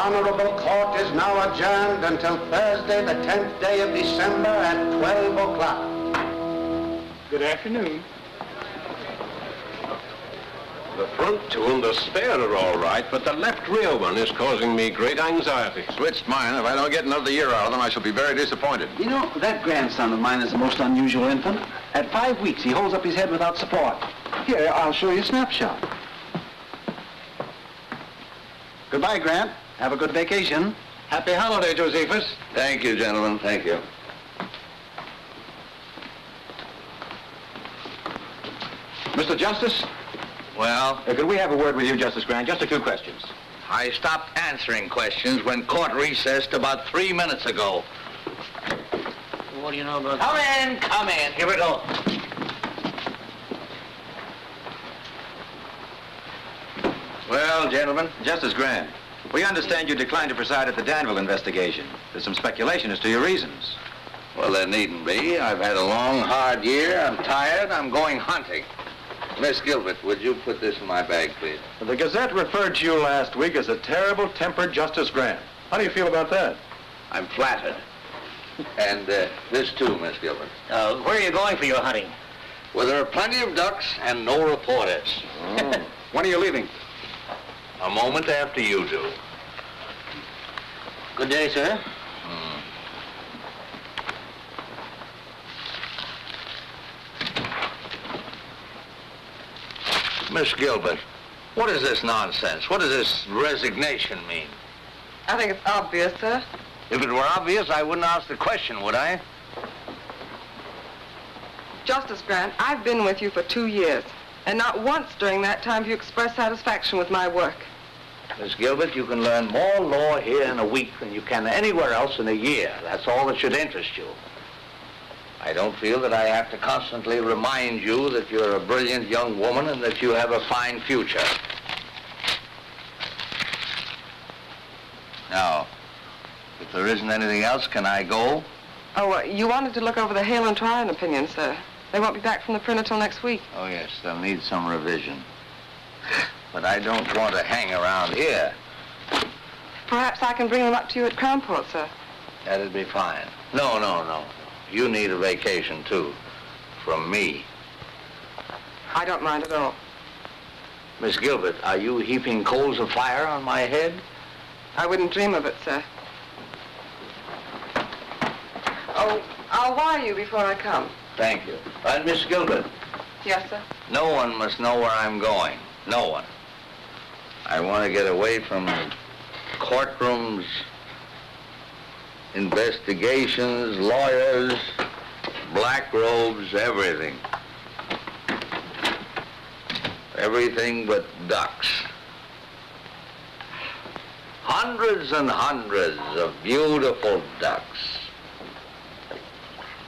Honorable Court is now adjourned until Thursday, the 10th day of December at 12 o'clock. Good afternoon. The front two and the spare are all right, but the left rear one is causing me great anxiety. Switched mine. If I don't get another year out of them, I shall be very disappointed. You know, that grandson of mine is a most unusual infant. At 5 weeks, he holds up his head without support. Here, I'll show you a snapshot. Goodbye, Grant. Have a good vacation. Happy holiday, Josephus. Thank you, gentlemen. Thank you. Mr. Justice? Well? Could we have a word with you, Justice Grant? Just a few questions. I stopped answering questions when court recessed about 3 minutes ago. What do you know about Come in. Here we go. Well, gentlemen. Justice Grant, we understand you declined to preside at the Danville investigation. There's some speculation as to your reasons. Well, there needn't be. I've had a long, hard year. I'm tired. I'm going hunting. Miss Gilbert, would you put this in my bag, please? The Gazette referred to you last week as a terrible-tempered Justice Grant. How do you feel about that? I'm flattered. And this too, Miss Gilbert. where are you going for your hunting? Well, there are plenty of ducks and no reporters. Oh. When are you leaving? A moment after you do. Good day, sir. Miss Gilbert, what is this nonsense? What does this resignation mean? I think it's obvious, sir. If it were obvious, I wouldn't ask the question, would I? Justice Grant, I've been with you for 2 years, and not once during that time have you expressed satisfaction with my work. Miss Gilbert, you can learn more law here in a week than you can anywhere else in a year. That's all that should interest you. I don't feel that I have to constantly remind you that you're a brilliant young woman and that you have a fine future. Now, if there isn't anything else, can I go? Oh, you wanted to look over the Hale and Tryon opinion, sir. They won't be back from the printer till next week. Oh, yes, they'll need some revision. But I don't want to hang around here. Perhaps I can bring them up to you at Crown Court, sir. That'd be fine. No. You need a vacation, too. From me. I don't mind at all. Miss Gilbert, are you heaping coals of fire on my head? I wouldn't dream of it, sir. Oh, I'll wire you before I come. Thank you. And Miss Gilbert, Yes, sir. no one must know where I'm going. No one. I want to get away from courtrooms, investigations, lawyers, black robes, everything. Everything but ducks. Hundreds and hundreds of beautiful ducks.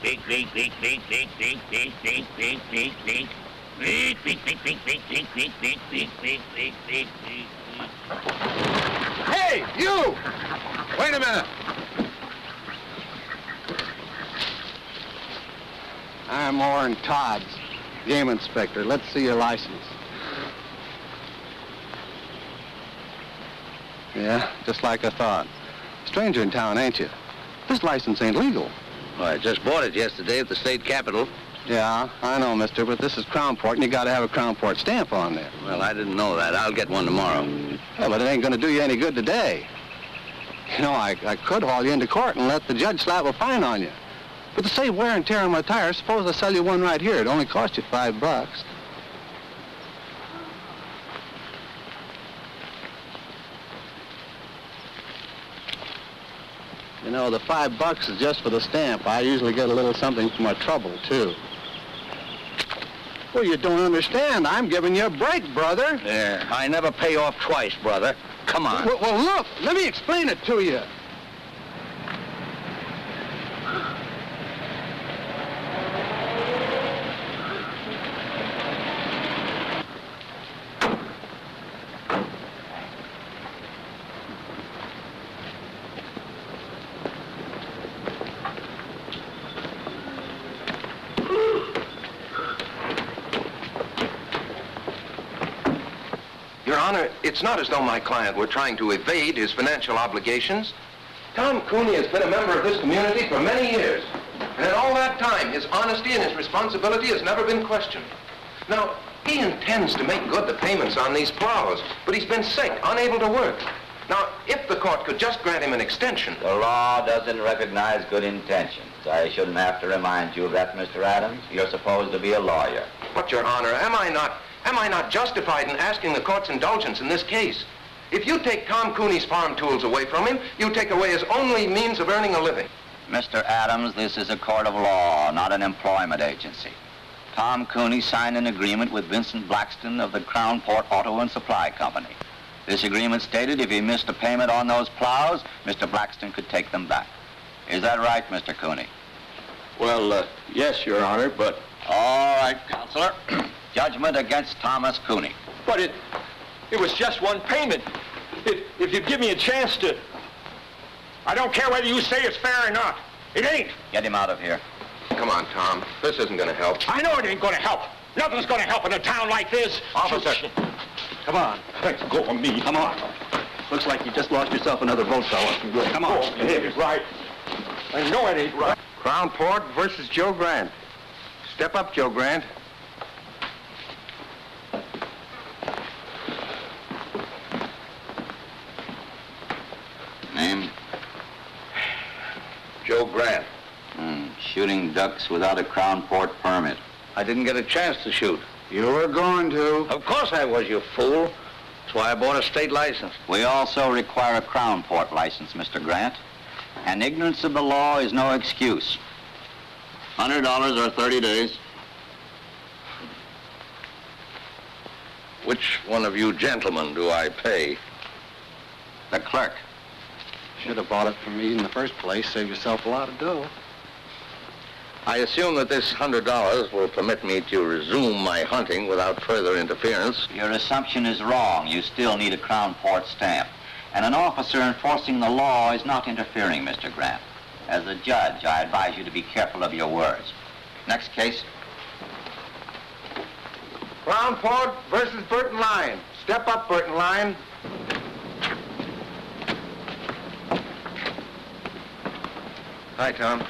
Beak, beak, beak, beak, beak, beak, beak, beak, beak, beak, beak. Beak, beak, beak, beak, beak, beak, beak, beak, beak, beak, beak, beak, beak. Hey, you! Wait a minute. I'm Orrin Todd's game inspector. Let's see your license. Yeah, just like I thought. Stranger in town, ain't you? This license ain't legal. Well, I just bought it yesterday at the state capitol. Yeah, I know, mister, but this is Crownport, and you gotta have a Crownport stamp on there. Well, I didn't know that. I'll get one tomorrow. Yeah, but it ain't gonna do you any good today. You know, I could haul you into court and let the judge slap a fine on you. But to save wear and tear on my tires, suppose I sell you one right here. It only cost you $5. You know, the $5 is just for the stamp. I usually get a little something for my trouble, too. Well, you don't understand. I'm giving you a break, brother. Yeah, I never pay off twice, brother. Come on. Well, look, let me explain it to you. Your Honor, it's not as though my client were trying to evade his financial obligations. Tom Cooney has been a member of this community for many years. And in all that time, his honesty and his responsibility has never been questioned. Now, he intends to make good the payments on these plows, but he's been sick, unable to work. Now, if the court could just grant him an extension... The law doesn't recognize good intentions. I shouldn't have to remind you of that, Mr. Adams. You're supposed to be a lawyer. But, Your Honor, am I not justified in asking the court's indulgence in this case? If you take Tom Cooney's farm tools away from him, you take away his only means of earning a living. Mr. Adams, this is a court of law, not an employment agency. Tom Cooney signed an agreement with Vincent Blackston of the Crown Port Auto and Supply Company. This agreement stated if he missed a payment on those plows, Mr. Blackston could take them back. Is that right, Mr. Cooney? Well, yes, Your Honor, but... All right, Counselor. Judgment against Thomas Cooney. But it was just one payment. If you'd give me a chance to... I don't care whether you say it's fair or not. It ain't. Get him out of here. Come on, Tom. This isn't going to help. I know it ain't going to help. Nothing's going to help in a town like this. Officer. Come on. Let's go of me. Come on. Looks like you just lost yourself another vote, fella. Come on. Oh, it ain't right. I know it ain't right. Crown Port versus Joe Grant. Step up, Joe Grant. Name? Joe Grant. Shooting ducks without a Crown Port permit. I didn't get a chance to shoot. You were going to. Of course I was, you fool. That's why I bought a state license. We also require a Crown Port license, Mr. Grant. And ignorance of the law is no excuse. $100 or 30 days. Which one of you gentlemen do I pay? The clerk. Should have bought it from me in the first place. Save yourself a lot of dough. I assume that this $100 will permit me to resume my hunting without further interference. Your assumption is wrong. You still need a Crown Port stamp. And an officer enforcing the law is not interfering, Mr. Grant. As a judge, I advise you to be careful of your words. Next case. Crown Port versus Burton Line. Step up, Burton Line. Hi, Tom.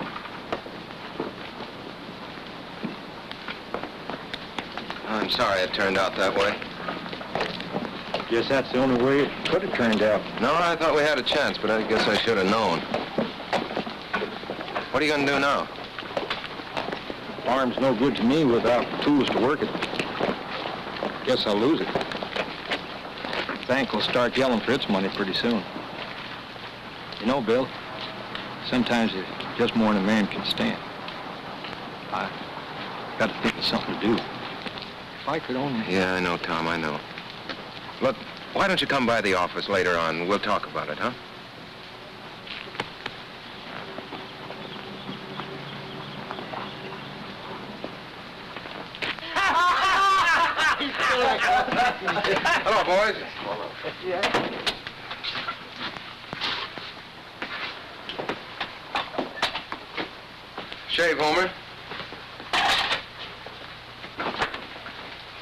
I'm sorry it turned out that way. Guess that's the only way it could have turned out. No, I thought we had a chance, but I guess I should have known. What are you going to do now? Farm's no good to me without tools to work it. Guess I'll lose it. The bank will start yelling for its money pretty soon. You know, Bill, sometimes it's just more than a man can stand. I got to think of something to do. If I could only... Yeah, I know, Tom, I know. Look, why don't you come by the office later on? We'll talk about it, huh? Hello, boys. Shave, Homer.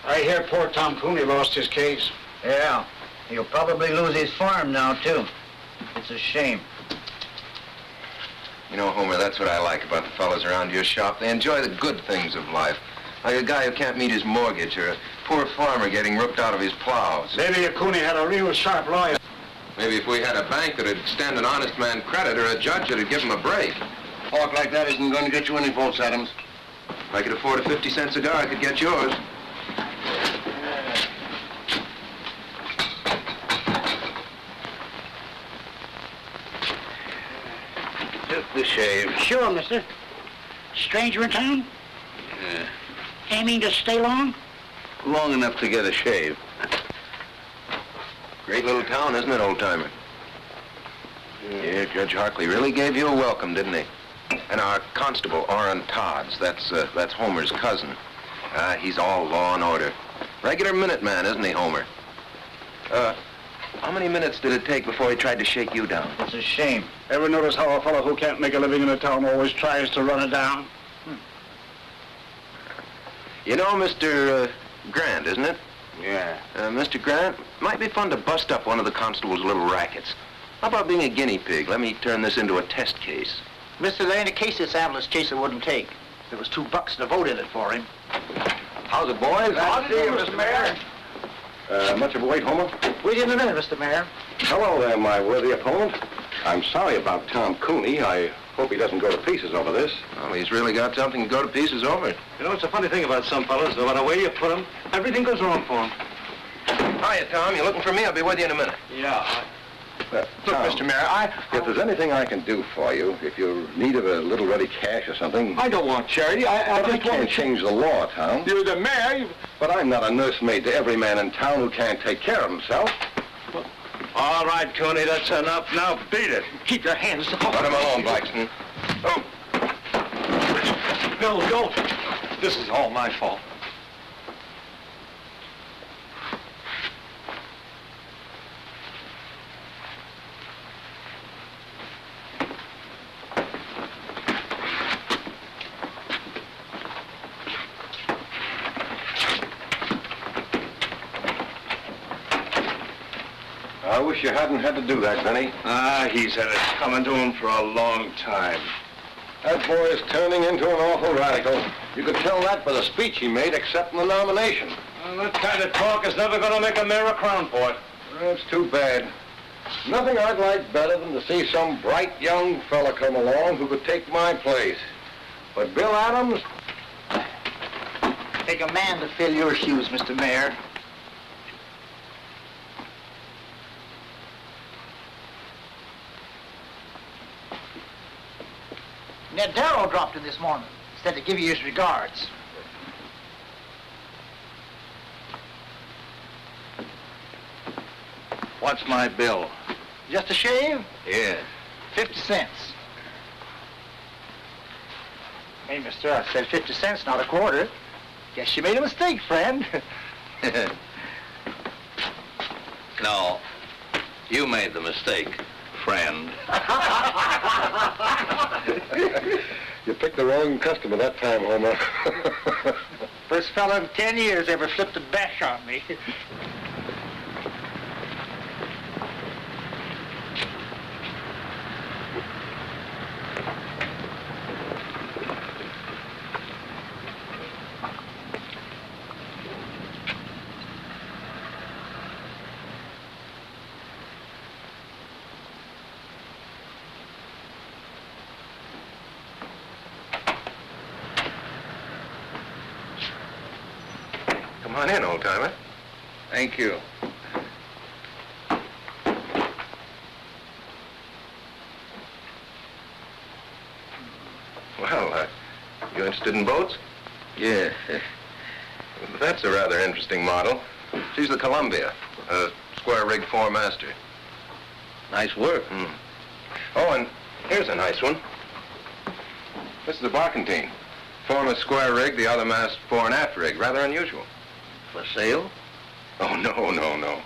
I hear poor Tom Cooney lost his case. Yeah. He'll probably lose his farm now, too. It's a shame. You know, Homer, that's what I like about the fellows around your shop. They enjoy the good things of life. Like a guy who can't meet his mortgage or a poor farmer getting ripped out of his plows. Maybe if Cooney had a real sharp lawyer. Maybe if we had a bank that'd extend an honest man credit or a judge that'd give him a break. Talk like that isn't going to get you any votes, Adams. If I could afford a 50-cent cigar, I could get yours. Just the shave. Sure, mister. Stranger in town? Yeah. Aiming to stay long? Long enough to get a shave. Great little town, isn't it, old-timer? Yeah, Judge Harkley really gave you a welcome, didn't he? And our constable, Orrin Todds, that's Homer's cousin. He's all law and order. Regular Minuteman, isn't he, Homer? How many minutes did it take before he tried to shake you down? It's a shame. Ever notice how a fellow who can't make a living in a town always tries to run it down? You know Mr. Grant, isn't it? Yeah. Mr. Grant, might be fun to bust up one of the constable's little rackets. How about being a guinea pig? Let me turn this into a test case. Mister, there ain't a case this ambulance chaser wouldn't take. There was $2 to vote in it for him. How's it, boys? How's it, Mr. Mayor? Much of a wait, Homer? Wait in a minute, Mr. Mayor. Hello there, my worthy opponent. I'm sorry about Tom Cooney. I hope he doesn't go to pieces over this. Well, he's really got something to go to pieces over. You know, it's a funny thing about some fellas. No matter where you put them, everything goes wrong for them. Hiya, Tom. You looking for me? I'll be with you in a minute. Yeah. Look, Tom, Mr. Mayor, if there's anything I can do for you, if you're in need of a little ready cash or something... I don't want charity. I can't change the law, Tom. You're the mayor. But I'm not a nursemaid to every man in town who can't take care of himself. All right, Cooney, that's enough. Now beat it. Keep your hands off. let him alone, Blackston. Oh. No, don't. This is all my fault. I wish you hadn't had to do that, Benny. He's had it coming to him for a long time. That boy is turning into an awful radical. You could tell that by the speech he made accepting the nomination. Well, that kind of talk is never going to make a mayor a crown port. That's too bad. Nothing I'd like better than to see some bright young fella come along who could take my place. But Bill Adams... Take a man to fill your shoes, Mr. Mayor. Ned Darrow dropped in this morning. Said to give you his regards. What's my bill? Just a shave? Yeah. 50 cents. Hey, mister, I said 50 cents, not a quarter. Guess you made a mistake, friend. No, you made the mistake, friend. You picked the wrong customer that time, Homer. First fella in 10 years ever flipped a bash on me. Come on in, old-timer. Thank you. Well, you interested in boats? Yeah. That's a rather interesting model. She's the Columbia, a square-rigged four-master. Nice work. Oh, and here's a nice one. This is a barkentine. Form is square rig, the other mast fore and aft rig. Rather unusual. For sale? Oh, no.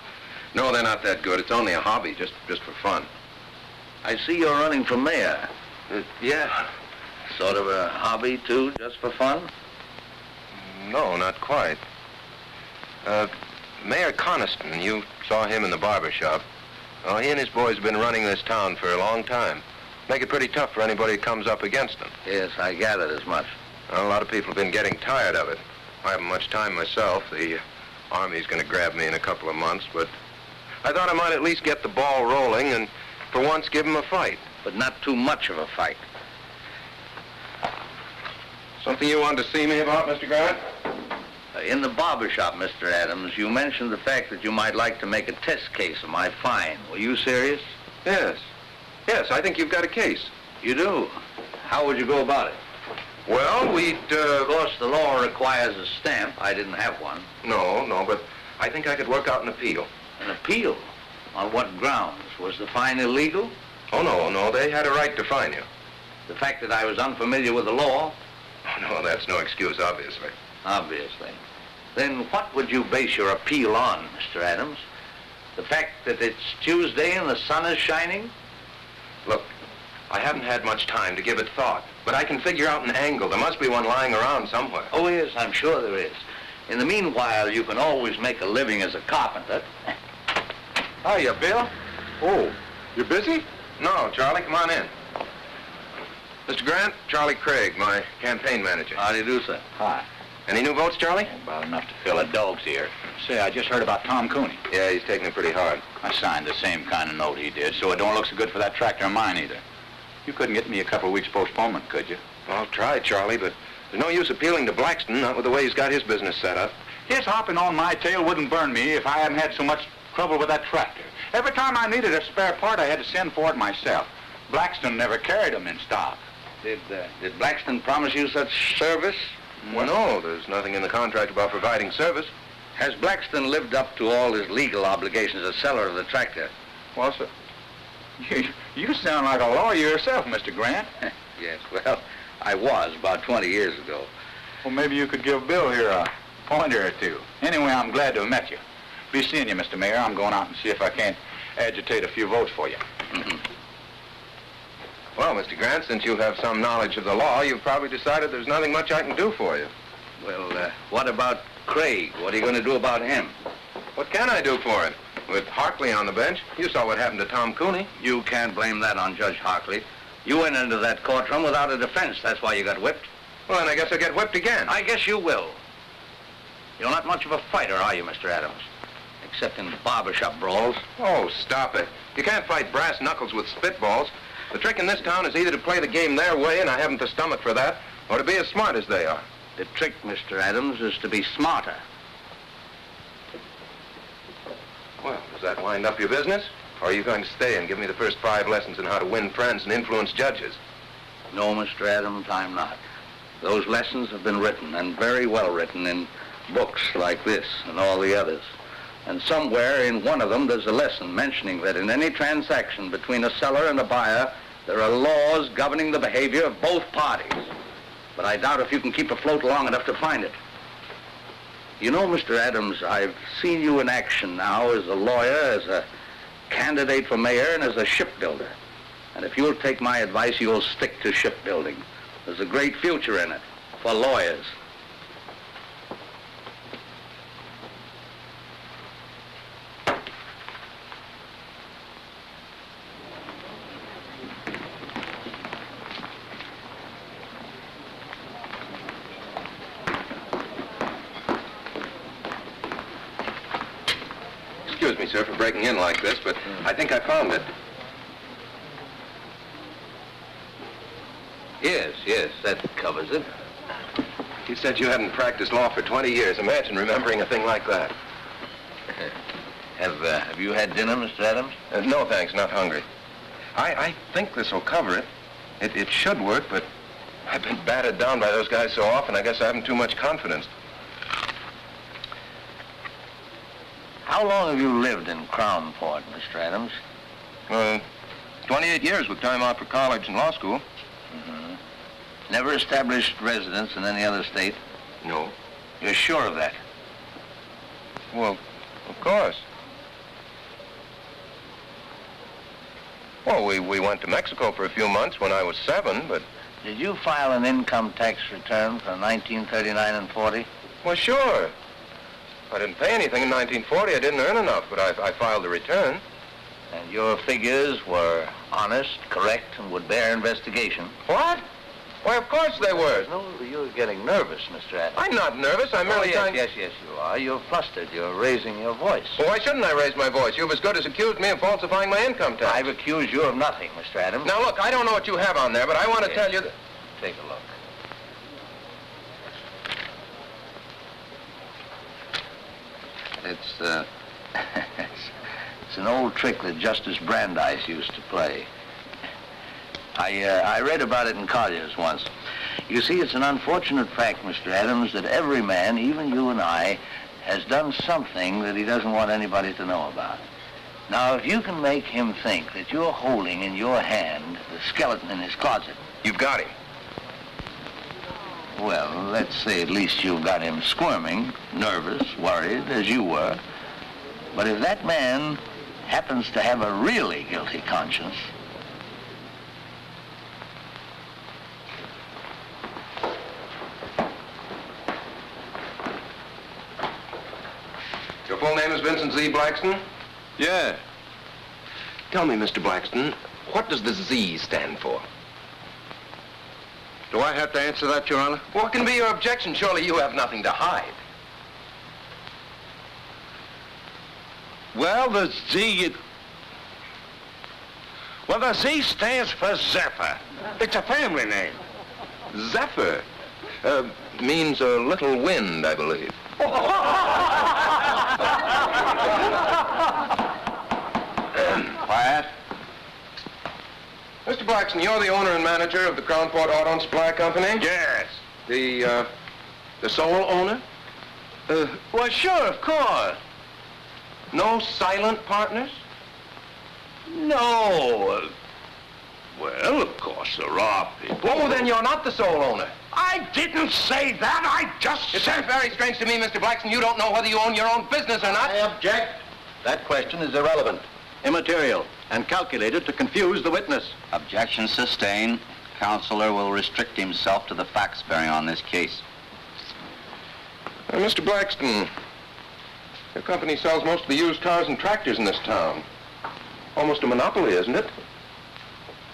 No, they're not that good. It's only a hobby, just for fun. I see you're running for mayor. Yeah. Sort of a hobby, too, just for fun? No, not quite. Mayor Coniston, you saw him in the barber shop. Oh, he and his boys have been running this town for a long time. Make it pretty tough for anybody who comes up against them. Yes, I gathered as much. Well, a lot of people have been getting tired of it. I haven't much time myself. The Army's going to grab me in a couple of months, but I thought I might at least get the ball rolling and for once give them a fight. But not too much of a fight. Something you wanted to see me about, Mr. Grant? In the barber shop, Mr. Adams, you mentioned the fact that you might like to make a test case of my fine. Were you serious? Yes, I think you've got a case. You do? How would you go about it? Well, we'd, Of course, the law requires a stamp. I didn't have one. No, but I think I could work out an appeal. An appeal? On what grounds? Was the fine illegal? Oh, no, they had a right to fine you. The fact that I was unfamiliar with the law? Oh, no, that's no excuse, obviously. Obviously. Then what would you base your appeal on, Mr. Adams? The fact that it's Tuesday and the sun is shining? Look, I haven't had much time to give it thought, but I can figure out an angle. There must be one lying around somewhere. Oh, yes, I'm sure there is. In the meanwhile, you can always make a living as a carpenter. Hiya, Bill. Oh, you busy? No, Charlie, come on in. Mr. Grant, Charlie Craig, my campaign manager. How do you do, sir? Hi. Any new votes, Charlie? About enough to fill a dog's ear. Say, I just heard about Tom Cooney. Yeah, he's taking it pretty hard. I signed the same kind of note he did, so it don't look so good for that tractor of mine either. You couldn't get me a couple of weeks postponement, could you? I'll try, Charlie, but there's no use appealing to Blackston, not with the way he's got his business set up. His hopping on my tail wouldn't burn me if I hadn't had so much trouble with that tractor. Every time I needed a spare part, I had to send for it myself. Blackston never carried them in stock. Did Blackston promise you such service? Well, no, there's nothing in the contract about providing service. Has Blackston lived up to all his legal obligations as seller of the tractor? Well, sir, you sound like a lawyer yourself, Mr. Grant. Yes, well, I was about 20 years ago. Well, maybe you could give Bill here a pointer or two. Anyway, I'm glad to have met you. Be seeing you, Mr. Mayor. I'm going out and see if I can't agitate a few votes for you. Mm-hmm. Well, Mr. Grant, since you have some knowledge of the law, you've probably decided there's nothing much I can do for you. Well, what about Craig? What are you going to do about him? What can I do for him? With Harkley on the bench, you saw what happened to Tom Cooney. You can't blame that on Judge Harkley. You went into that courtroom without a defense. That's why you got whipped. Well, then I guess I'll get whipped again. I guess you will. You're not much of a fighter, are you, Mr. Adams? Except in barbershop brawls. Oh, stop it. You can't fight brass knuckles with spitballs. The trick in this town is either to play the game their way, and I haven't the stomach for that, or to be as smart as they are. The trick, Mr. Adams, is to be smarter. Well, does that wind up your business? Or are you going to stay and give me the first 5 lessons in how to win friends and influence judges? No, Mr. Adams, I'm not. Those lessons have been written, and very well written, in books like this and all the others. And somewhere in one of them there's a lesson mentioning that in any transaction between a seller and a buyer, there are laws governing the behavior of both parties. But I doubt if you can keep afloat long enough to find it. You know, Mr. Adams, I've seen you in action now as a lawyer, as a candidate for mayor, and as a shipbuilder. And if you'll take my advice, you'll stick to shipbuilding. There's a great future in it for lawyers. Excuse me, sir, for breaking in like this, but I think I found it. Yes, that covers it. You said you hadn't practiced law for 20 years. Imagine remembering a thing like that. Have you had dinner, Mr. Adams? No, thanks, not hungry. I think this will cover it. It should work, but I've been battered down by those guys so often, I guess I haven't too much confidence. How long have you lived in Crownport, Mr. Adams? 28 years with time out for college and law school. Mm-hmm. Never established residence in any other state? No. You're sure of that? Well, of course. Well, we went to Mexico for a few months when I was 7, but... Did you file an income tax return for 1939 and 40? Well, sure. I didn't pay anything in 1940. I didn't earn enough, but I filed the return. And your figures were honest, correct, and would bear investigation? What? Why, of course they were. No, you're getting nervous, Mr. Adams. I'm not nervous. I'm merely trying... Yes, you are. You're flustered. You're raising your voice. Well, why shouldn't I raise my voice? You've as good as accused me of falsifying my income tax. I've accused you of nothing, Mr. Adams. Now, look, I don't know what you have on there, but I want to tell you that... Take a look. It's it's an old trick that Justice Brandeis used to play. I read about it in Collier's once. You see, it's an unfortunate fact, Mr. Adams, that every man, even you and I, has done something that he doesn't want anybody to know about. Now, if you can make him think that you're holding in your hand the skeleton in his closet... You've got him. Well, let's say at least you've got him squirming, nervous, worried, as you were. But if that man happens to have a really guilty conscience... name is Vincent Z. Blackston? Yeah. Tell me, Mr. Blackston, what does the Z stand for? Do I have to answer that, Your Honor? What can be your objection? Surely you have nothing to hide. Well, the Z... Well, the Z stands for Zephyr. It's a family name. Zephyr? Means a little wind, I believe. Quiet. Mr. Blackston, you're the owner and manager of the Crown Port Auto and Supply Company? Yes. The sole owner? Well, sure, of course. No silent partners? No. Well, of course, there are people. Oh, then you're not the sole owner. I didn't say that. I just It said... seems very strange to me, Mr. Blackston. You don't know whether you own your own business or not. I object. That question is irrelevant, immaterial, and calculated to confuse the witness. Objection sustained. Counselor will restrict himself to the facts bearing on this case. Mr. Blackston, your company sells most of the used cars and tractors in this town. Almost a monopoly, isn't it?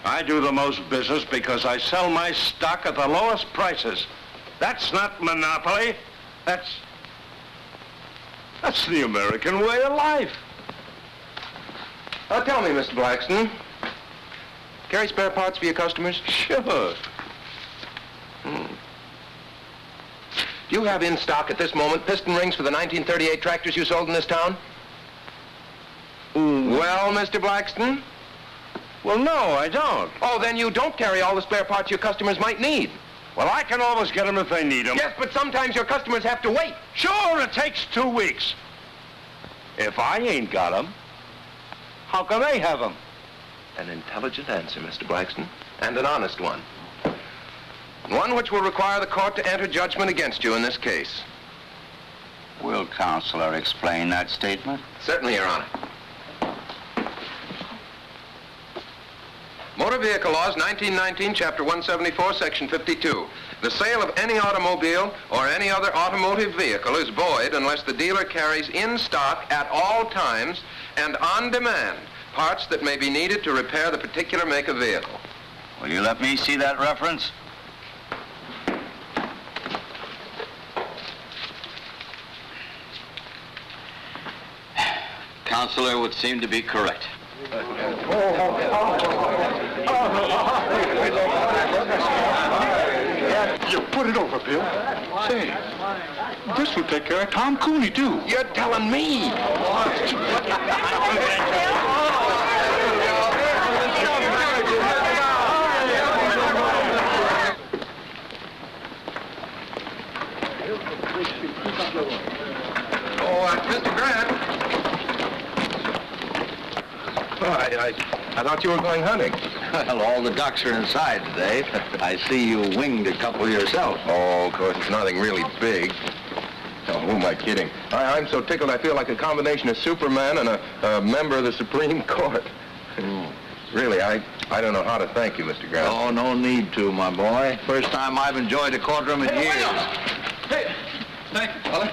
I do the most business because I sell my stock at the lowest prices. That's not monopoly. That's the American way of life. Tell me, Mr. Blackston, carry spare parts for your customers? Sure. Do you have in stock at this moment piston rings for the 1938 tractors you sold in this town? Well, Mr. Blackston? Well, no, I don't. Oh, then you don't carry all the spare parts your customers might need. Well, I can always get them if they need them. Yes, but sometimes your customers have to wait. Sure, it takes 2 weeks. If I ain't got them, how can they have them? An intelligent answer, Mr. Blackston, and an honest one. One which will require the court to enter judgment against you in this case. Will Counselor explain that statement? Certainly, Your Honor. Motor Vehicle Laws, 1919, Chapter 174, Section 52. The sale of any automobile or any other automotive vehicle is void unless the dealer carries in stock at all times and on demand parts that may be needed to repair the particular make of vehicle. Will you let me see that reference? Counselor would seem to be correct. You put it over, Bill. Say, this will take care of Tom Cooney, too. You're telling me. Mr. Grant. I thought you were going hunting. Well, all the ducks are inside today. I see you winged a couple yourself. Oh, of course, it's nothing really big. Oh, who am I kidding? I'm so tickled I feel like a combination of Superman and a member of the Supreme Court. Really, I don't know how to thank you, Mr. Grant. Oh, no need to, my boy. First time I've enjoyed a courtroom in years. Hey, thank you, fella.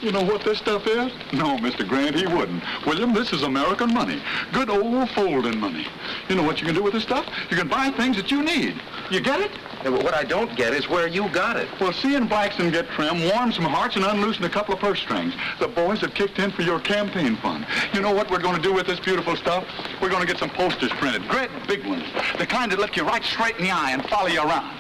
You know what this stuff is? No, Mr. Grant, he wouldn't. William, this is American money. Good old folding money. You know what you can do with this stuff? You can buy things that you need. You get it? Yeah, but what I don't get is where you got it. Well, seeing Blackston get trim warmed some hearts and unloosened a couple of purse strings. The boys have kicked in for your campaign fund. You know what we're going to do with this beautiful stuff? We're going to get some posters printed, great big ones. The kind that look you right straight in the eye and follow you around.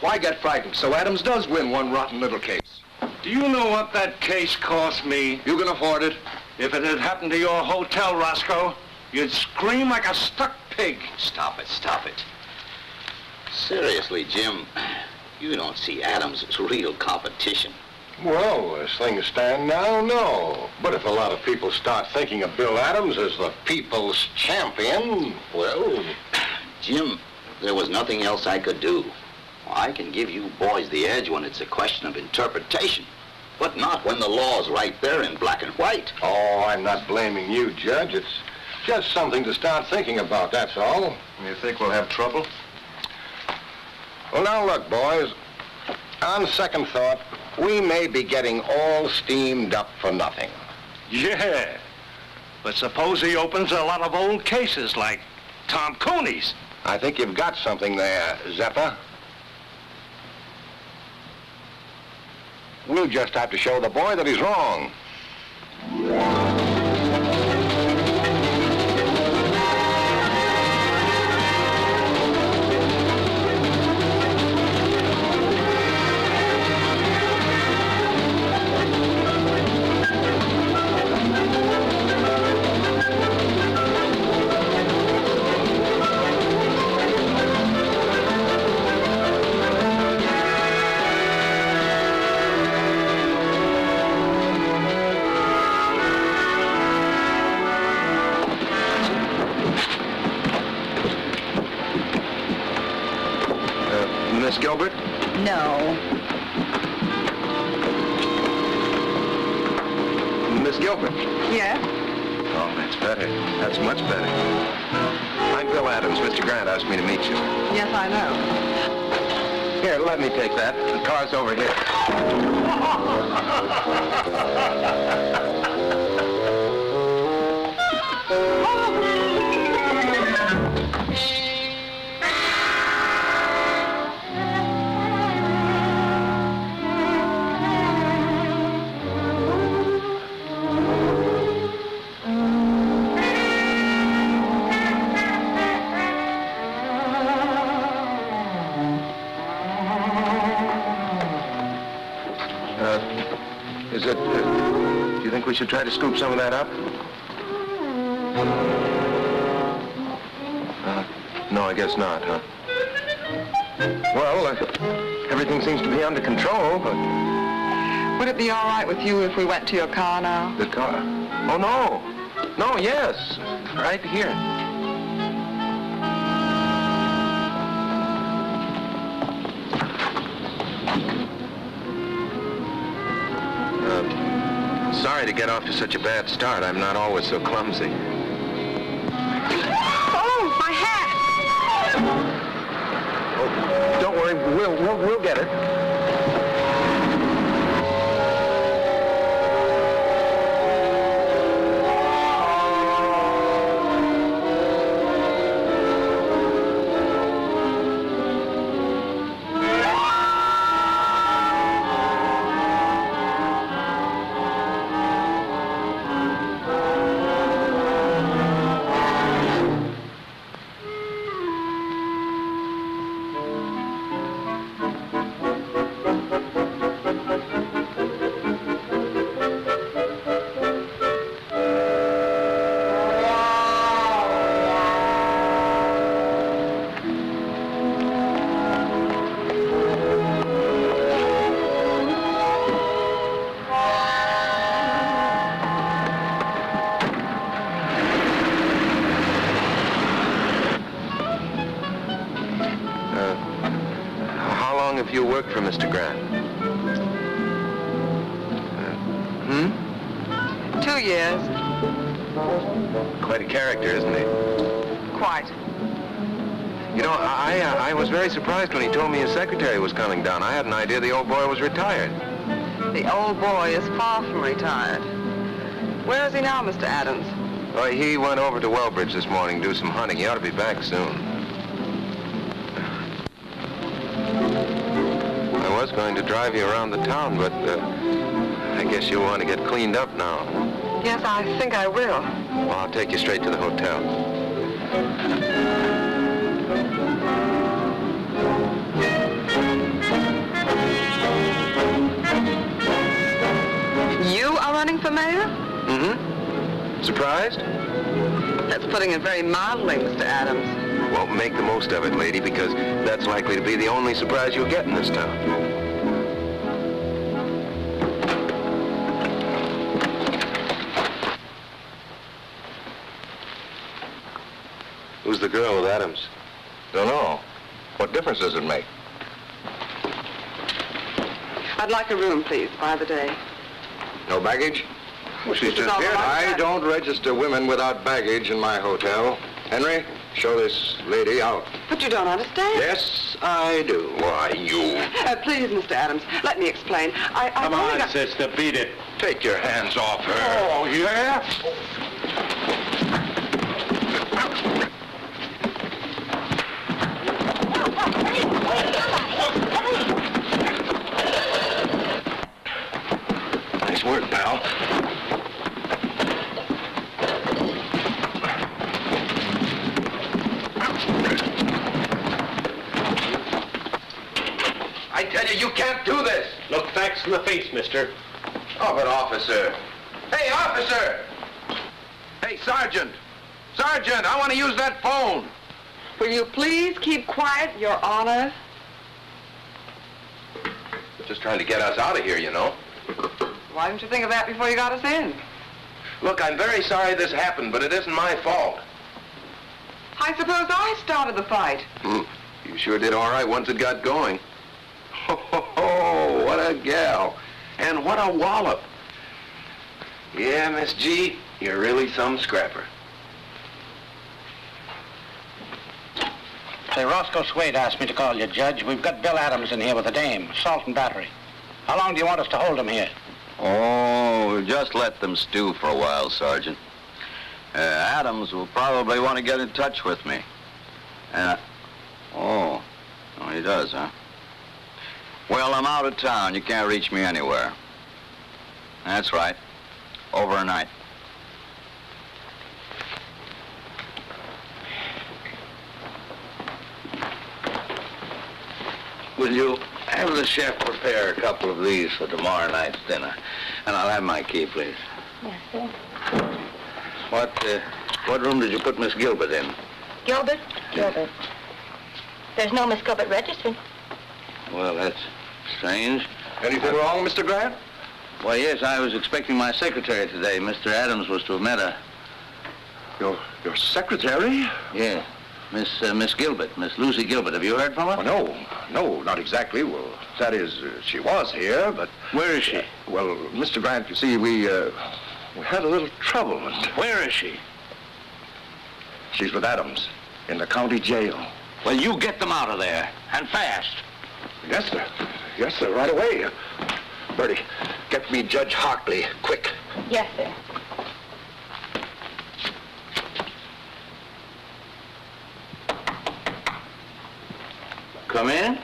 Why get frightened? So Adams does win one rotten little case. Do you know what that case cost me? You can afford it. If it had happened to your hotel, Roscoe, you'd scream like a stuck pig. Stop it, stop it. Seriously, Jim, you don't see Adams as real competition. Well, as things stand now, no. But if a lot of people start thinking of Bill Adams as the people's champion, well... Jim, there was nothing else I could do. I can give you boys the edge when it's a question of interpretation, but not when the law's right there in black and white. Oh, I'm not blaming you, Judge. It's just something to start thinking about, that's all. You think we'll have trouble? Well, now look, boys. On second thought, we may be getting all steamed up for nothing. Yeah. But suppose he opens a lot of old cases like Tom Cooney's. I think you've got something there, Zephyr. We'll just have to show the boy that he's wrong. Miss Gilbert? No. Miss Gilbert? Yes? Oh, that's better. That's much better. I'm Bill Adams. Mr. Grant asked me to meet you. Yes, I know. Here, let me take that. The car's over here. Do you think we should try to scoop some of that up? No, I guess not, huh? Well, everything seems to be under control, but... Would it be all right with you if we went to your car now? The car? Oh, no. No, yes. Right here. Sorry to get off to such a bad start. I'm not always so clumsy. Oh, my hat! Oh, don't worry. We'll get it. Have you worked for Mr. Grant? 2 years. Quite a character, isn't he? Quite. You know, I was very surprised when he told me his secretary was coming down. I had an idea the old boy was retired. The old boy is far from retired. Where is he now, Mr. Adams? Oh, he went over to Wellbridge this morning to do some hunting. He ought to be back soon. I was going to drive you around the town, but I guess you'll want to get cleaned up now. Yes, I think I will. Well, I'll take you straight to the hotel. You are running for mayor? Mm-hmm. Surprised? That's putting it very mildly, Mr. Adams. Well, make the most of it, lady, because that's likely to be the only surprise you'll get in this town. Who's the girl with Adams? Don't know. What difference does it make? I'd like a room, please, by the day. No baggage? Well, she's just here. I don't register women without baggage in my hotel. Henry, show this lady out. But you don't understand. Yes, I do. Why, you... Please, Mr. Adams, let me explain. Come on, sister, beat it. Take your hands off her. Oh, yeah? Nice work, pal. I tell you, you can't do this. Look facts in the face, mister. Oh, but officer. Hey, officer! Hey, Sergeant! Sergeant, I want to use that phone. Will you please keep quiet, Your Honor? Just trying to get us out of here, you know. Why didn't you think of that before you got us in? Look, I'm very sorry this happened, but it isn't my fault. I suppose I started the fight. You sure did all right once it got going. Oh, what a gal. And what a wallop. Yeah, Miss G, you're really some scrapper. Say, Roscoe Swade asked me to call you, Judge. We've got Bill Adams in here with a dame, assault and battery. How long do you want us to hold him here? Oh, just let them stew for a while, Sergeant. Adams will probably want to get in touch with me. Oh, he does, huh? Well, I'm out of town. You can't reach me anywhere. That's right. Overnight. Will you have the chef prepare a couple of these for tomorrow night's dinner? And I'll have my key, please. Yes, sir. What room did you put Miss Gilbert in? Gilbert? Gilbert. There's no Miss Gilbert registered. Well, that's strange. Anything wrong, Mr. Grant? Why, yes, I was expecting my secretary today. Mr. Adams was to have met her. Your secretary? Yeah. Miss Gilbert, Miss Lucy Gilbert. Have you heard from her? Oh, no, not exactly. Well, that is, she was here, but... Where is she? Well, Mr. Grant, you see, we had a little trouble. And... Where is she? She's with Adams in the county jail. Well, you get them out of there, and fast. Yes, sir. Yes, sir, right away. Bertie, get me Judge Hartley, quick. Yes, sir. Come in.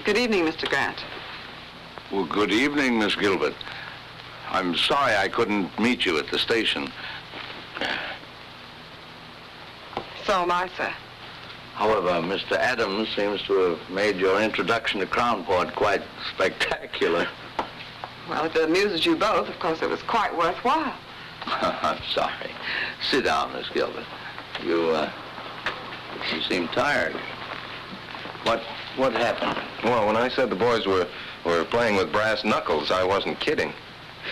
Good evening, Mr. Grant. Well, good evening, Miss Gilbert. I'm sorry I couldn't meet you at the station. So am I, sir. However, Mr. Adams seems to have made your introduction to Crownport quite spectacular. Well, if it amuses you both, of course it was quite worthwhile. I'm sorry. Sit down, Miss Gilbert. You seem tired. What happened? Well, when I said the boys were playing with brass knuckles, I wasn't kidding.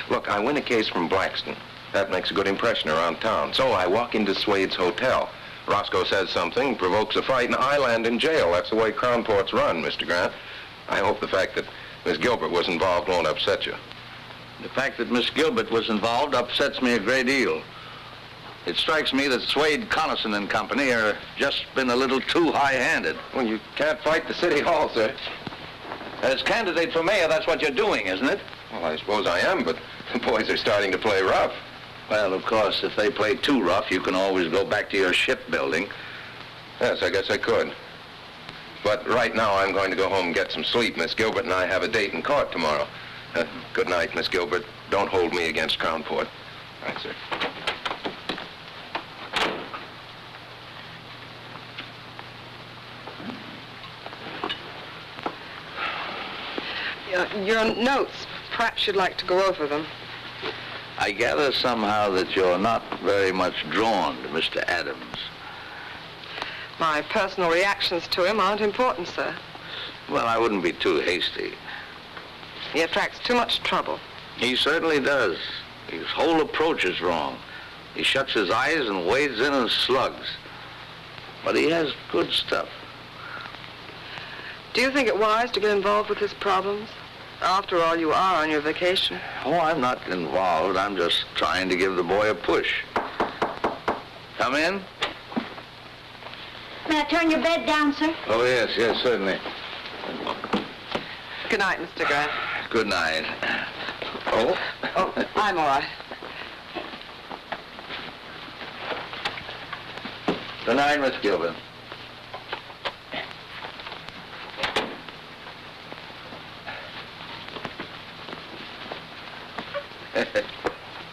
Look, I win a case from Blackston. That makes a good impression around town. So I walk into Swade's hotel. Roscoe says something, provokes a fight, and I land in jail. That's the way Crownport's run, Mr. Grant. I hope the fact that Miss Gilbert was involved won't upset you. The fact that Miss Gilbert was involved upsets me a great deal. It strikes me that Swade, Connaughton and Company are just been a little too high-handed. Well, you can't fight the city hall, sir. As candidate for mayor, that's what you're doing, isn't it? Well, I suppose I am, but the boys are starting to play rough. Well, of course, if they play too rough, you can always go back to your shipbuilding. Yes, I guess I could. But right now, I'm going to go home and get some sleep. Miss Gilbert and I have a date in court tomorrow. Good night, Miss Gilbert. Don't hold me against Crownport. Right, sir. Your notes, perhaps you'd like to go over them. I gather somehow that you're not very much drawn to Mr. Adams. My personal reactions to him aren't important, sir. Well, I wouldn't be too hasty. He attracts too much trouble. He certainly does. His whole approach is wrong. He shuts his eyes and wades in and slugs. But he has good stuff. Do you think it wise to get involved with his problems? After all, you are on your vacation. Oh, I'm not involved. I'm just trying to give the boy a push. Come in. May I turn your bed down, sir? Oh, yes, certainly. Good night, Mr. Grant. Good night. Oh? Oh, I'm all right. Good night, Miss Gilbert.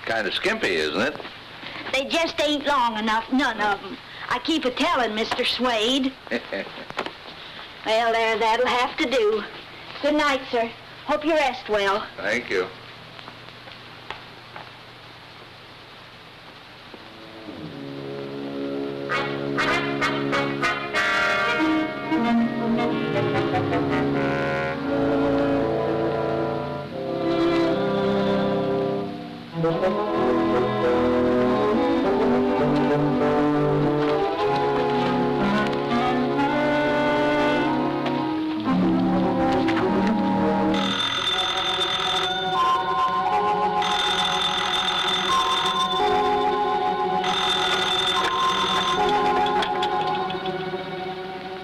Kind of skimpy, isn't it? They just ain't long enough, none of them. I keep a-telling Mr. Swade. Well, there, that'll have to do. Good night, sir. Hope you rest well. Thank you.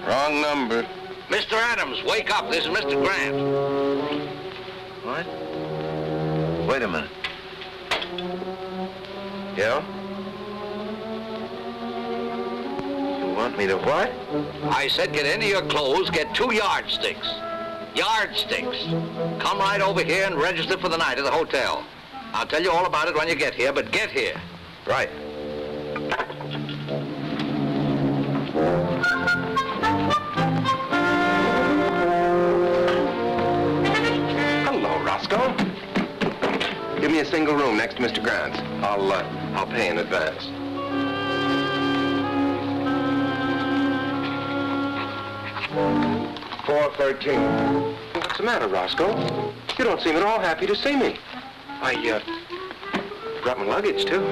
Wrong number. Mr. Adams, wake up. This is Mr. Grant. What? Wait a minute. Yeah? You want me to what? I said get into your clothes, get 2 yardsticks. Yardsticks. Come right over here and register for the night at the hotel. I'll tell you all about it when you get here, but get here. Right. Roscoe? Give me a single room next to Mr. Grant's. I'll pay in advance. $413. What's the matter, Roscoe? You don't seem at all happy to see me. I brought my luggage, too.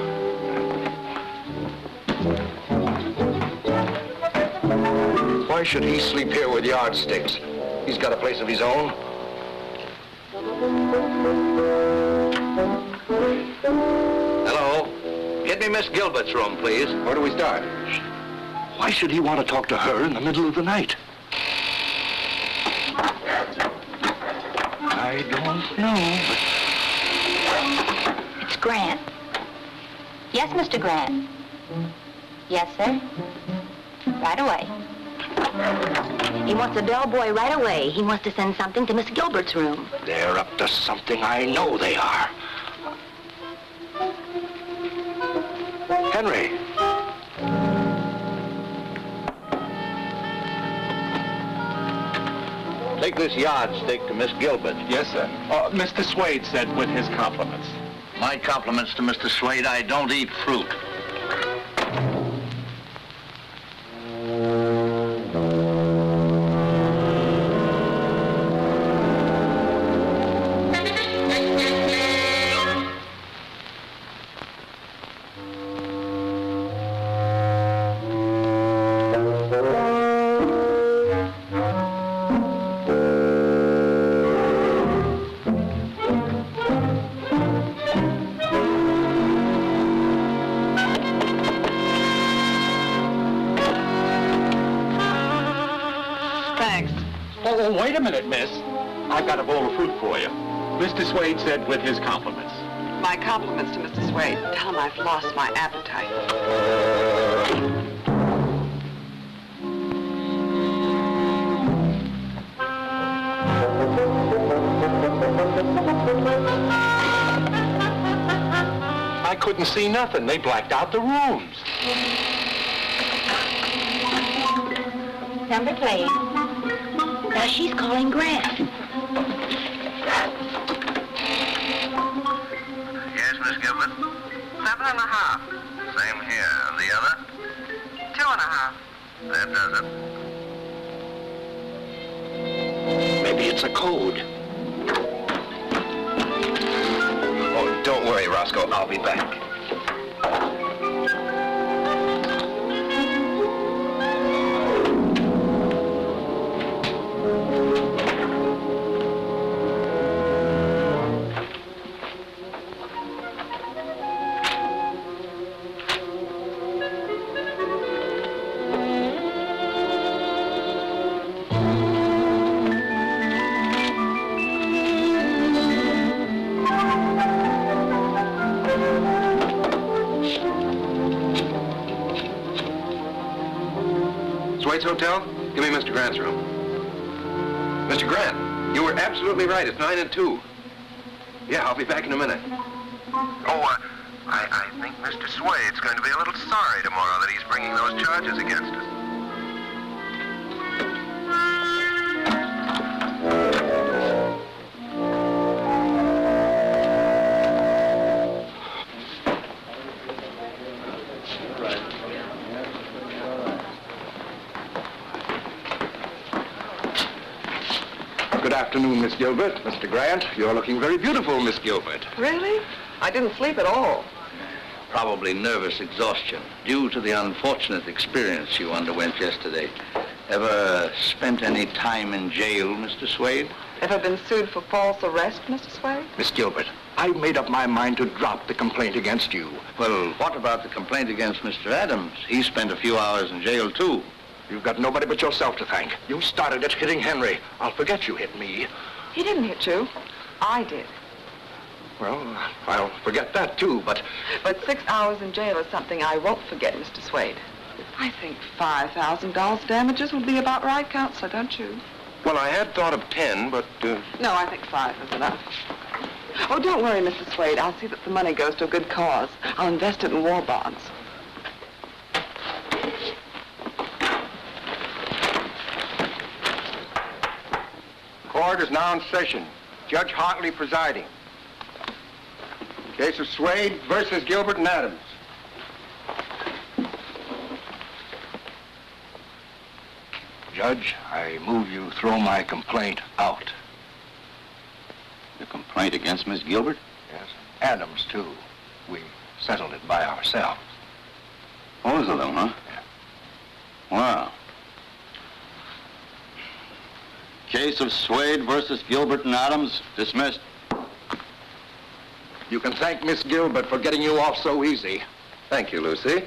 Why should he sleep here with yardsticks? He's got a place of his own. Hello. Get me Miss Gilbert's room, please. Where do we start? Why should he want to talk to her in the middle of the night? I don't know, but... It's Grant. Yes, Mr. Grant. Yes, sir. Right away. He wants a bellboy right away. He wants to send something to Miss Gilbert's room. They're up to something. I know they are. Henry. Take this yardstick to Miss Gilbert. Yes, sir. Mr. Swade said with his compliments. My compliments to Mr. Swade. I don't eat fruit. Wait a minute, miss. I've got a bowl of fruit for you. Mr. Swade said with his compliments. My compliments to Mr. Swade. Tell him I've lost my appetite. I couldn't see nothing. They blacked out the rooms. Number, please. Now she's calling Grant. Yes, Miss Gilbert? 7.5. Same here. And the other? 2.5. That does it. Maybe it's a code. Oh, don't worry, Roscoe. I'll be back. Suade's hotel? Give me Mr. Grant's room. Mr. Grant, you were absolutely right. It's 9 and 2. Yeah, I'll be back in a minute. Oh, I think Mr. Suade's going to be a little sorry tomorrow that he's bringing those charges against us. Good afternoon, Miss Gilbert. Mr. Grant, you're looking very beautiful, Miss Gilbert. Really? I didn't sleep at all. Probably nervous exhaustion due to the unfortunate experience you underwent yesterday. Ever spent any time in jail, Mr. Suade? Ever been sued for false arrest, Mr. Suade? Miss Gilbert, I've made up my mind to drop the complaint against you. Well, what about the complaint against Mr. Adams? He spent a few hours in jail, too. You've got nobody but yourself to thank. You started it hitting Henry. I'll forget you hit me. He didn't hit you. I did. Well, I'll forget that, too, but... But 6 hours in jail is something I won't forget, Mr. Suade. I think $5,000 damages would be about right, Counselor, don't you? Well, I had thought of 10, but... No, I think 5 is enough. Oh, don't worry, Mr. Suade. I'll see that the money goes to a good cause. I'll invest it in war bonds. Court is now in session. Judge Hartley presiding. Case of Suade versus Gilbert and Adams. Judge, I move you throw my complaint out. The complaint against Miss Gilbert? Yes. Adams, too. We settled it by ourselves. Both of them, huh? Yeah. Wow. Case of Suade versus Gilbert and Adams, dismissed. You can thank Miss Gilbert for getting you off so easy. Thank you, Lucy.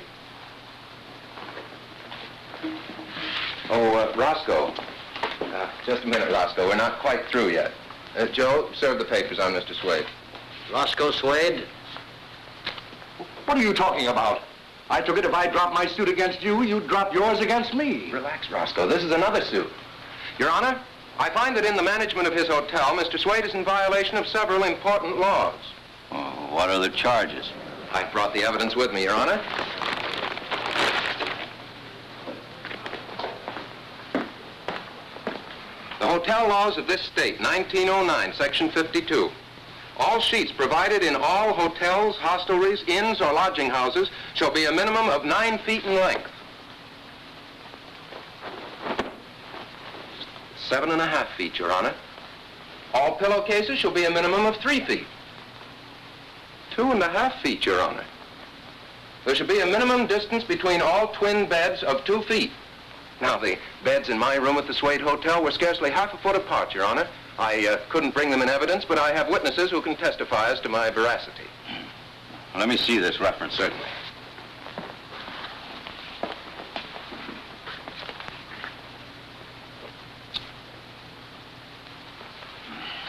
Oh, Roscoe. Just a minute, Roscoe. We're not quite through yet. Joe, serve the papers on Mr. Suade. Roscoe Suade? What are you talking about? I took it if I dropped my suit against you, you'd drop yours against me. Relax, Roscoe. This is another suit. Your Honor, I find that in the management of his hotel, Mr. Suade is in violation of several important laws. Oh, what are the charges? I brought the evidence with me, Your Honor. The hotel laws of this state, 1909, Section 52. All sheets provided in all hotels, hostelries, inns, or lodging houses shall be a minimum of 9 feet in length. 7.5 feet, Your Honor. All pillowcases shall be a minimum of 3 feet. 2.5 feet, Your Honor. There should be a minimum distance between all twin beds of 2 feet. Now, the beds in my room at the Suade Hotel were scarcely half a foot apart, Your Honor. I couldn't bring them in evidence, but I have witnesses who can testify as to my veracity. Well, let me see this reference. Certainly.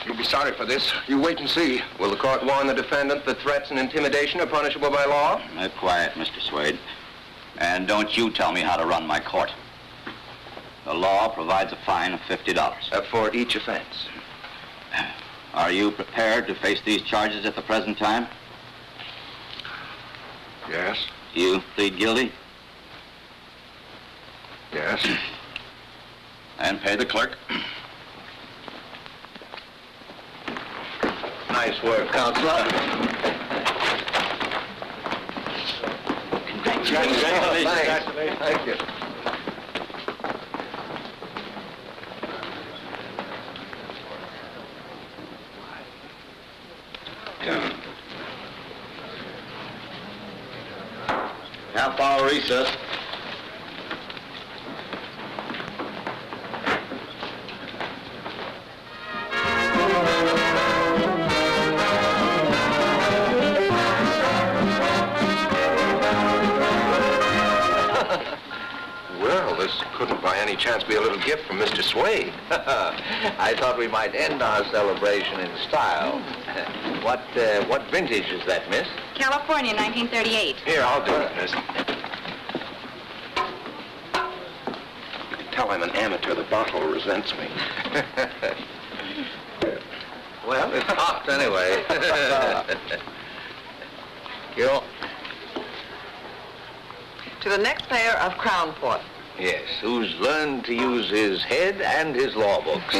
You'll be sorry for this. You wait and see. Will the court warn the defendant that threats and intimidation are punishable by law? Quiet, Mr. Suade. And don't you tell me how to run my court. The law provides a fine of $50. For each offense. Are you prepared to face these charges at the present time? Yes. You plead guilty? Yes. And pay the clerk. Nice work, Counselor. Congratulations. Thank you. Half-hour recess. Well, this couldn't by any chance be a little gift from Mr. Suade. I thought we might end our celebration in style. What vintage is that, miss? California, 1938. Here, I'll do it, miss. tell I'm an amateur, the bottle resents me. Well, it's hot anyway. You. To the next mayor of Crown Port. Yes, who's learned to use his head and his law books.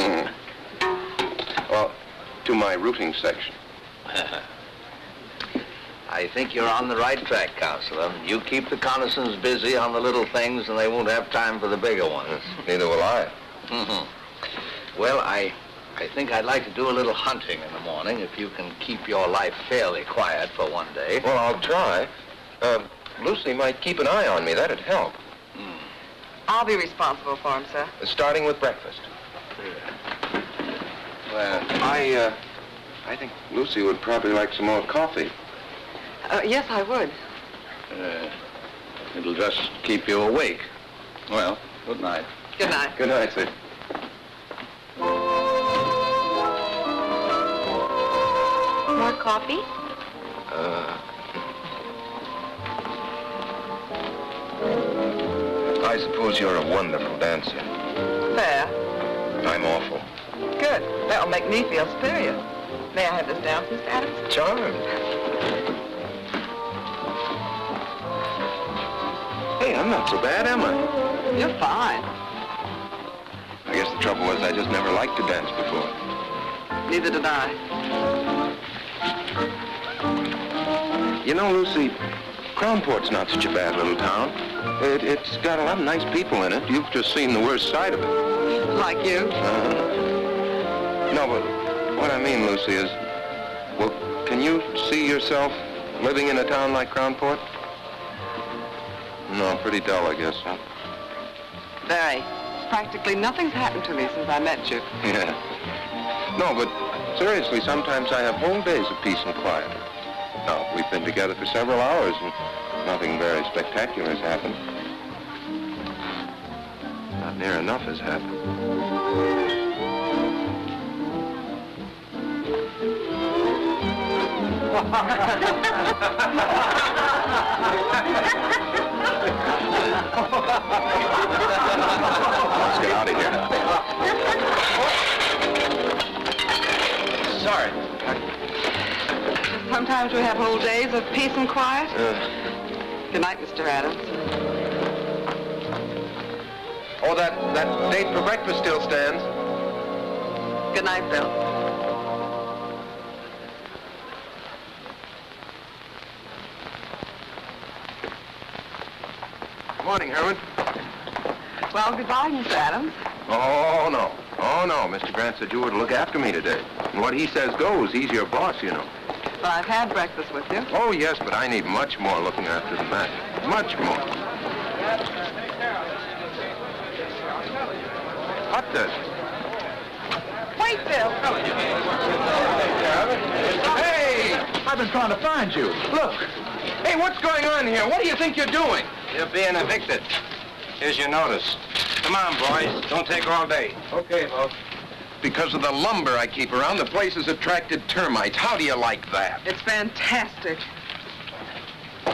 Well, to my routing section. I think you're on the right track, Counselor. You keep the Connisons busy on the little things, and they won't have time for the bigger ones. Neither will I. Well, I think I'd like to do a little hunting in the morning, if you can keep your life fairly quiet for one day. Well, I'll try. Lucy might keep an eye on me. That'd help. I'll be responsible for him, sir. Starting with breakfast. Well, I think Lucy would probably like some more coffee. Yes, I would. It'll just keep you awake. Well, good night. Good night. Good night, sir. More coffee? I suppose you're a wonderful dancer. Fair. I'm awful. Good. That'll make me feel superior. May I have this dance, Mr. Adams? Charmed. Hey, I'm not so bad, am I? You're fine. I guess the trouble was I just never liked to dance before. Neither did I. You know, Lucy, Crownport's not such a bad little town. It's got a lot of nice people in it. You've just seen the worst side of it. Like you? No, but what I mean, Lucy, is, well, can you see yourself living in a town like Crownport? No, pretty dull, I guess, huh? Very. Practically nothing's happened to me since I met you. Yeah. No, but seriously, sometimes I have whole days of peace and quiet. Now, we've been together for several hours, and nothing very spectacular has happened. Not near enough has happened. Let's get out of here. Sorry. Sometimes we have whole days of peace and quiet. Good night, Mr. Adams. Oh, that date for breakfast still stands. Good night, Bill. Good morning, Herman. Well, goodbye, Mr. Adams. Oh, no. Oh, no. Mr. Grant said you were to look after me today. And what he says goes. He's your boss, you know. But I've had breakfast with you. Oh, yes, but I need much more looking after than that. Much more. What the? Wait, Bill. Hey! I've been trying to find you. Look. Hey, what's going on here? What do you think you're doing? You're being evicted. Here's your notice. Come on, boys. Don't take all day. Okay, boss. Because of the lumber I keep around, the place has attracted termites. How do you like that? It's fantastic.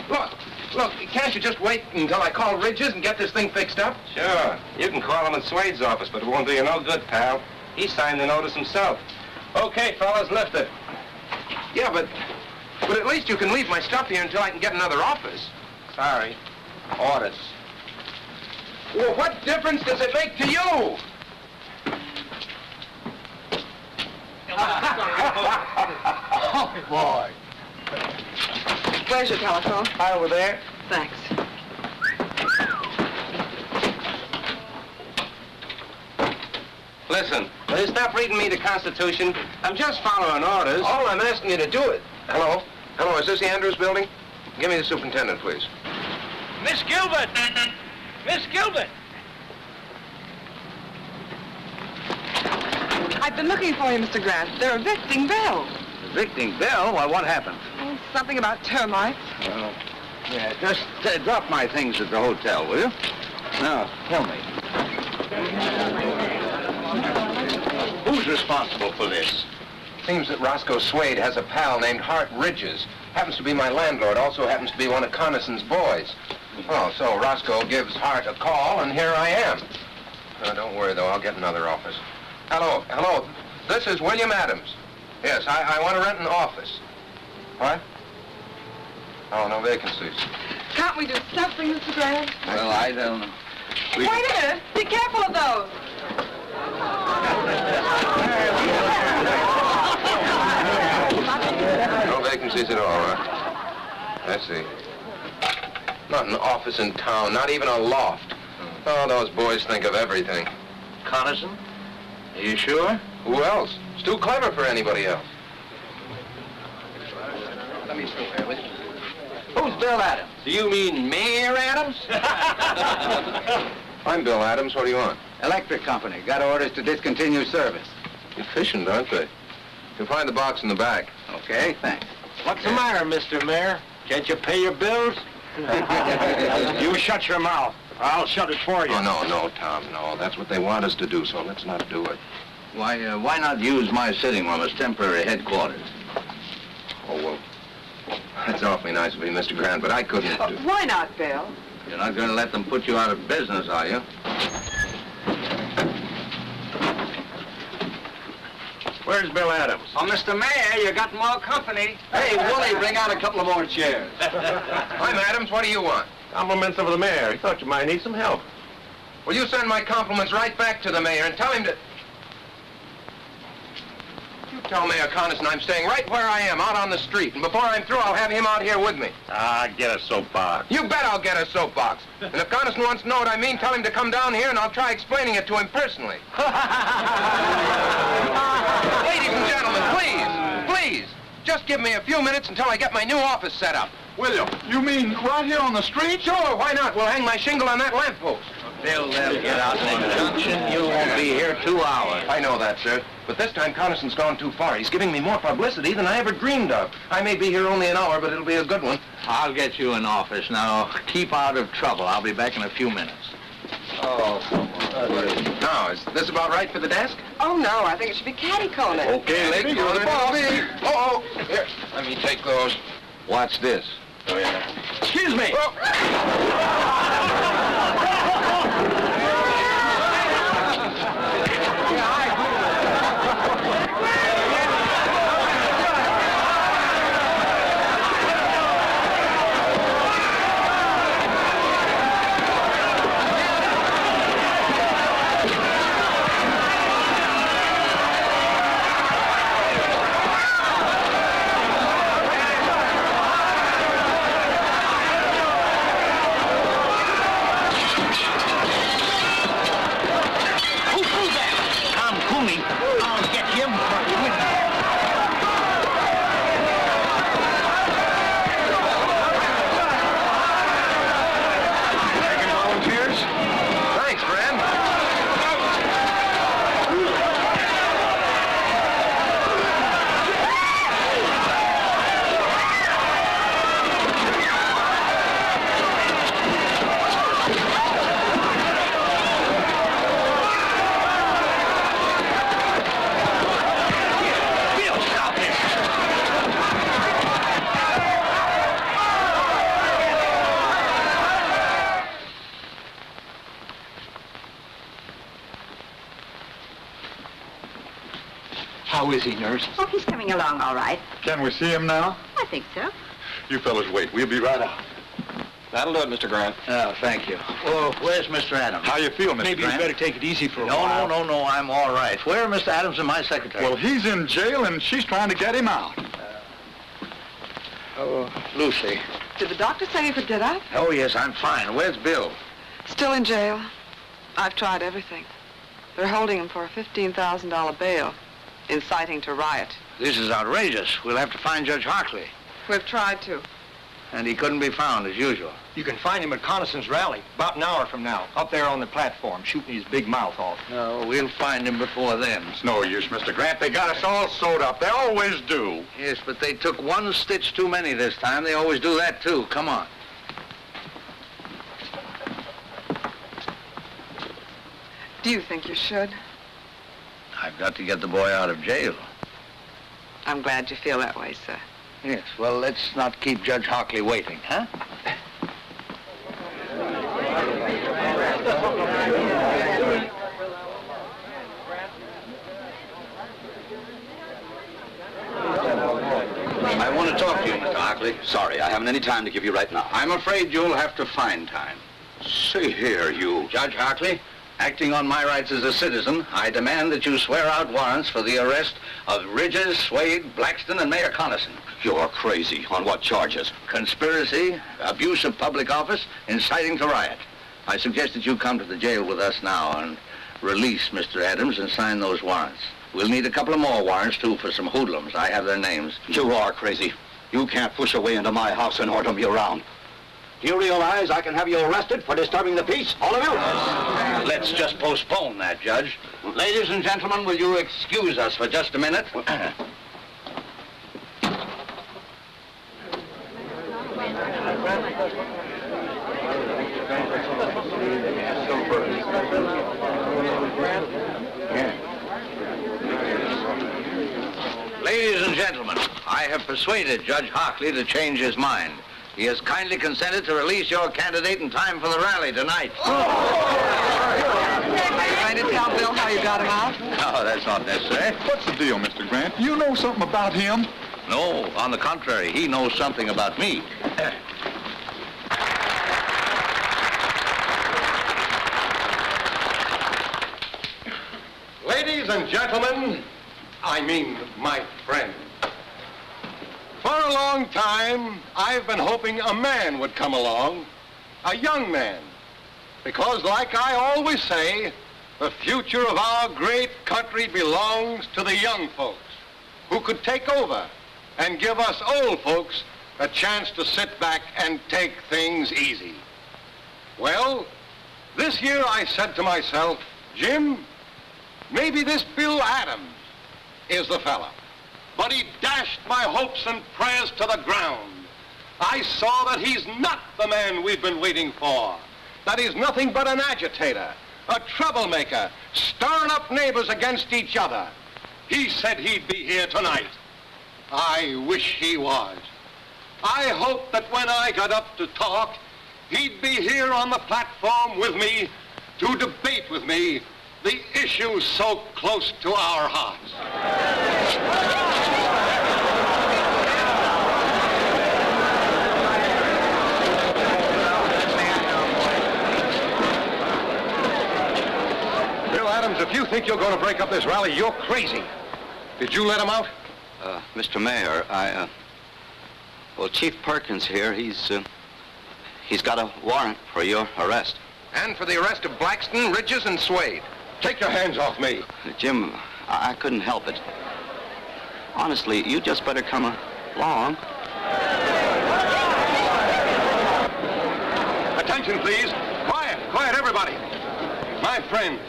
Look, can't you just wait until I call Ridges and get this thing fixed up? Sure. You can call him at Swade's office, but it won't do you no good, pal. He signed the notice himself. Okay, fellas, lift it. Yeah, but at least you can leave my stuff here until I can get another office. Sorry. Orders. Well, what difference does it make to you? Oh, boy. Where's your telephone? Hi, over there. Thanks. Listen, will you stop reading me the Constitution? I'm just following orders. All I'm asking you to do it. Hello? Hello, is this the Andrews building? Give me the superintendent, please. Miss Gilbert! Miss Gilbert! I've been looking for you, Mr. Grant. They're evicting Bill. Evicting Bill? Why, what happened? Oh, something about termites. Yeah, just drop my things at the hotel, will you? Now, tell me. Who's responsible for this? Seems that Roscoe Swade has a pal named Hart Ridges. Happens to be my landlord, also happens to be one of Connison's boys. Oh, so Roscoe gives Hart a call, and here I am. Don't worry, though. I'll get another office. Hello. This is William Adams. Yes, I want to rent an office. What? Oh, no vacancies. Can't we do something, Mr. Grant? Well, I don't know. Wait a minute. Be careful of those. No vacancies at all, huh? I see. Not an office in town, not even a loft. Oh, those boys think of everything. Coniston? Are you sure? Who else? It's too clever for anybody else. Let me stay there with you. Who's Bill Adams? Do you mean Mayor Adams? I'm Bill Adams. What do you want? Electric company. Got orders to discontinue service. Efficient, aren't they? You'll find the box in the back. Okay, thanks. What's the matter, Mr. Mayor? Can't you pay your bills? You shut your mouth. I'll shut it for you. Oh, no, Tom, no. That's what they want us to do, so let's not do it. Why not use my sitting room as temporary headquarters? Oh, well, that's awfully nice of you, Mr. Grant, but I couldn't do... Why not, Bill? You're not going to let them put you out of business, are you? Where's Bill Adams? Oh, Mr. Mayor, you got more company. Hey, Wooly, bring out a couple of more chairs. I'm Adams. What do you want? Compliments of the mayor. He thought you might need some help. Will you send my compliments right back to the mayor and tell him to... You tell Mayor Coniston I'm staying right where I am, out on the street. And before I'm through, I'll have him out here with me. Get a soapbox. You bet I'll get a soapbox. And if Coniston wants to know what I mean, tell him to come down here and I'll try explaining it to him personally. Ladies and gentlemen, please, just give me a few minutes until I get my new office set up. William, you mean right here on the street? Sure, why not? We'll hang my shingle on that lamppost. Bill, they'll get out in the junction. You won't be here 2 hours. I know that, sir. But this time Coniston's gone too far. He's giving me more publicity than I ever dreamed of. I may be here only an hour, but it'll be a good one. I'll get you an office. Now, keep out of trouble. I'll be back in a few minutes. Oh, now, is this about right for the desk? Oh, no, I think it should be catty-corner. Okay, lady, you're the boss. Here, let me take those. Watch this. Oh, yeah. Excuse me. How is he, nurse? Oh, he's coming along all right. Can we see him now? I think so. You fellas wait. We'll be right out. That'll do it, Mr. Grant. Oh, thank you. Oh, where's Mr. Adams? How you feel, Mr. Maybe Grant? you better take it easy for a while. No, I'm all right. Where are Mr. Adams and my secretary? Well, he's in jail, and she's trying to get him out. Lucy. Did the doctor say he could get up? Oh, yes, I'm fine. Where's Bill? Still in jail. I've tried everything. They're holding him for a $15,000 bail, inciting to riot. This is outrageous. We'll have to find Judge Hartley. We've tried to. And he couldn't be found, as usual. You can find him at Coniston's rally, about an hour from now, up there on the platform, shooting his big mouth off. No, we'll find him before then. It's no use, Mr. Grant. They got us all sewed up. They always do. Yes, but they took one stitch too many this time. They always do that, too. Come on. Do you think you should? I've got to get the boy out of jail. I'm glad you feel that way, sir. Yes, well, let's not keep Judge Hartley waiting, huh? want to talk to you, Mr. Hockley. Sorry, I haven't any time to give you right now. I'm afraid you'll have to find time. See here, you... Judge Hockley, acting on my rights as a citizen, I demand that you swear out warrants for the arrest of Ridges, Swade, Blackston, and Mayor Connison. You're crazy. On what charges? Conspiracy, abuse of public office, inciting to riot. I suggest that you come to the jail with us now and release Mr. Adams and sign those warrants. We'll need a couple of more warrants, too, for some hoodlums. I have their names. You are crazy. You can't push a way into my house and order me around. Do you realize I can have you arrested for disturbing the peace, all of you? Let's just postpone that, Judge. Ladies and gentlemen, will you excuse us for just a minute? Ladies and gentlemen, I have persuaded Judge Hockley to change his mind. He has kindly consented to release your candidate in time for the rally tonight. Are you going to tell Bill how you got him out? No, that's not necessary. What's the deal, Mr. Grant? You know something about him? No, on the contrary, he knows something about me. Ladies and gentlemen, I mean my friends. For a long time, I've been hoping a man would come along, a young man. Because like I always say, the future of our great country belongs to the young folks who could take over and give us old folks a chance to sit back and take things easy. Well, this year I said to myself, Jim, maybe this Bill Adams is the fella. But he dashed my hopes and prayers to the ground. I saw that he's not the man we've been waiting for. That he's nothing but an agitator, a troublemaker, stirring up neighbors against each other. He said he'd be here tonight. I wish he was. I hoped that when I got up to talk, he'd be here on the platform with me to debate with me the issues so close to our hearts. Bill Adams, if you think you're going to break up this rally, you're crazy. Did you let him out? Mr. Mayor, well, Chief Perkins here, he's got a warrant for your arrest. And for the arrest of Blackston, Ridges, and Swade. Take your hands off me. Jim, I couldn't help it. Honestly, you just better come along. Attention, please. Quiet, quiet, everybody. My friends,